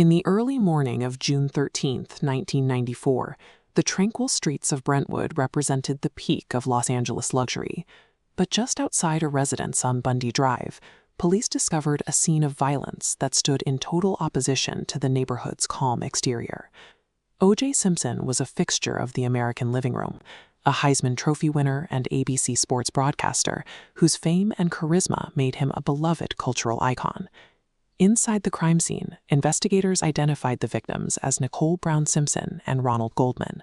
In the early morning of June 13, 1994, the tranquil streets of Brentwood represented the peak of Los Angeles luxury. But just outside a residence on Bundy Drive, police discovered a scene of violence that stood in total opposition to the neighborhood's calm exterior. O.J. Simpson was a fixture of the American living room, a Heisman Trophy winner and ABC Sports broadcaster whose fame and charisma made him a beloved cultural icon. Inside the crime scene, investigators identified the victims as Nicole Brown Simpson and Ronald Goldman.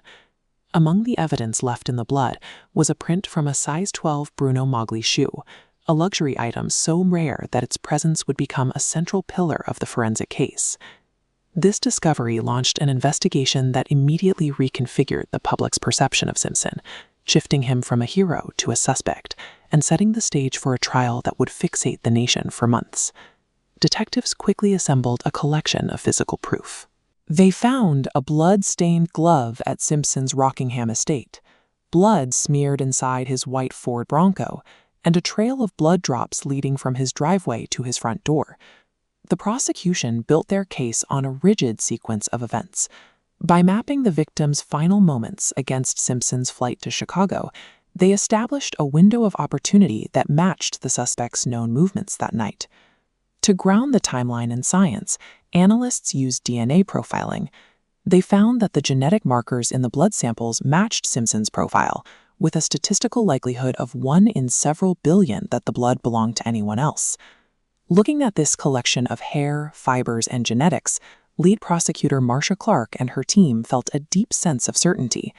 Among the evidence left in the blood was a print from a size 12 Bruno Magli shoe, a luxury item so rare that its presence would become a central pillar of the forensic case. This discovery launched an investigation that immediately reconfigured the public's perception of Simpson, shifting him from a hero to a suspect, and setting the stage for a trial that would fixate the nation for months. Detectives quickly assembled a collection of physical proof. They found a blood-stained glove at Simpson's Rockingham estate, blood smeared inside his white Ford Bronco, and a trail of blood drops leading from his driveway to his front door. The prosecution built their case on a rigid sequence of events. By mapping the victim's final moments against Simpson's flight to Chicago, they established a window of opportunity that matched the suspect's known movements that night. To ground the timeline in science, analysts used DNA profiling. They found that the genetic markers in the blood samples matched Simpson's profile, with a statistical likelihood of 1 in several billion that the blood belonged to anyone else. Looking at this collection of hair, fibers, and genetics, lead prosecutor Marcia Clark and her team felt a deep sense of certainty.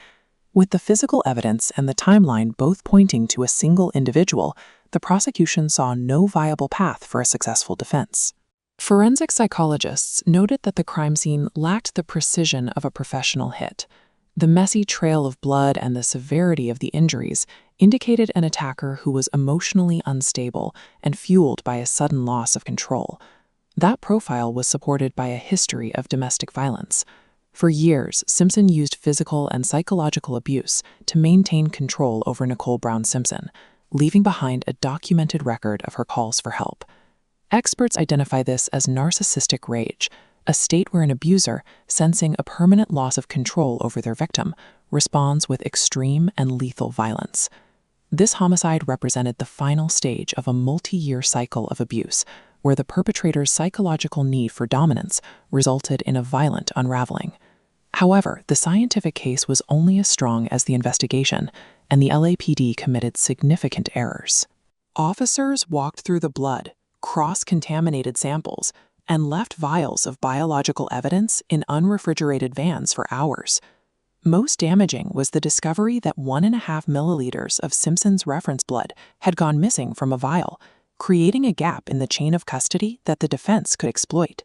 With the physical evidence and the timeline both pointing to a single individual, the prosecution saw no viable path for a successful defense. Forensic psychologists noted that the crime scene lacked the precision of a professional hit. The messy trail of blood and the severity of the injuries indicated an attacker who was emotionally unstable and fueled by a sudden loss of control. That profile was supported by a history of domestic violence. For years, Simpson used physical and psychological abuse to maintain control over Nicole Brown Simpson, leaving behind a documented record of her calls for help. Experts identify this as narcissistic rage, a state where an abuser, sensing a permanent loss of control over their victim, responds with extreme and lethal violence. This homicide represented the final stage of a multi-year cycle of abuse, where the perpetrator's psychological need for dominance resulted in a violent unraveling. However, the scientific case was only as strong as the investigation, and the LAPD committed significant errors. Officers walked through the blood, cross-contaminated samples, and left vials of biological evidence in unrefrigerated vans for hours. Most damaging was the discovery that 1.5 milliliters of Simpson's reference blood had gone missing from a vial, creating a gap in the chain of custody that the defense could exploit.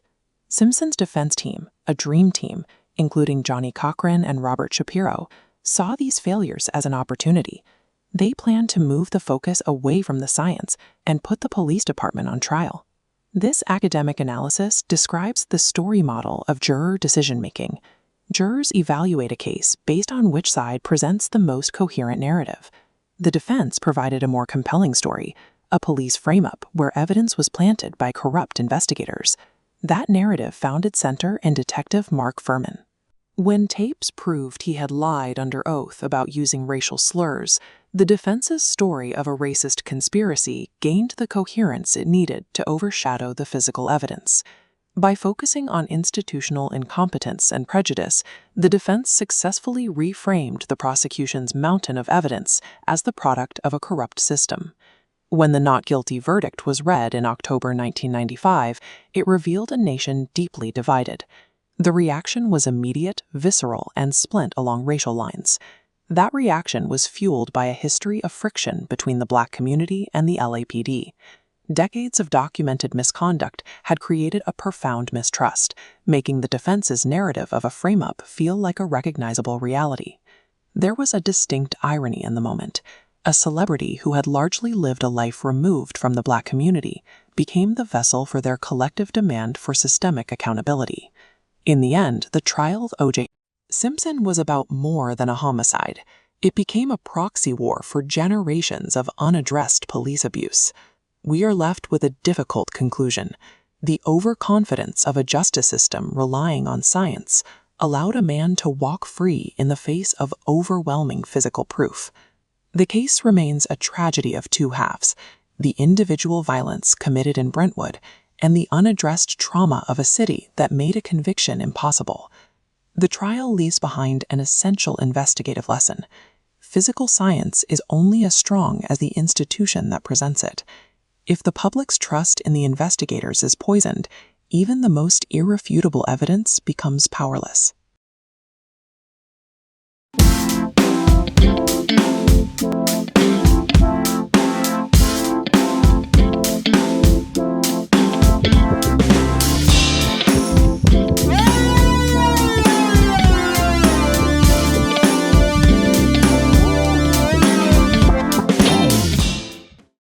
Simpson's defense team, a dream team, including Johnny Cochran and Robert Shapiro, saw these failures as an opportunity. They planned to move the focus away from the science and put the police department on trial. This academic analysis describes the story model of juror decision-making. Jurors evaluate a case based on which side presents the most coherent narrative. The defense provided a more compelling story, a police frame-up where evidence was planted by corrupt investigators. That narrative found its center in Detective Mark Furman. When tapes proved he had lied under oath about using racial slurs, the defense's story of a racist conspiracy gained the coherence it needed to overshadow the physical evidence. By focusing on institutional incompetence and prejudice, the defense successfully reframed the prosecution's mountain of evidence as the product of a corrupt system. When the not guilty verdict was read in October 1995, it revealed a nation deeply divided. The reaction was immediate, visceral, and split along racial lines. That reaction was fueled by a history of friction between the Black community and the LAPD. Decades of documented misconduct had created a profound mistrust, making the defense's narrative of a frame-up feel like a recognizable reality. There was a distinct irony in the moment. A celebrity who had largely lived a life removed from the Black community became the vessel for their collective demand for systemic accountability. In the end, the trial of O.J. Simpson was about more than a homicide. It became a proxy war for generations of unaddressed police abuse. We are left with a difficult conclusion. The overconfidence of a justice system relying on science allowed a man to walk free in the face of overwhelming physical proof. The case remains a tragedy of two halves: the individual violence committed in Brentwood and the unaddressed trauma of a city that made a conviction impossible. The trial leaves behind an essential investigative lesson. Physical science is only as strong as the institution that presents it. If the public's trust in the investigators is poisoned, even the most irrefutable evidence becomes powerless.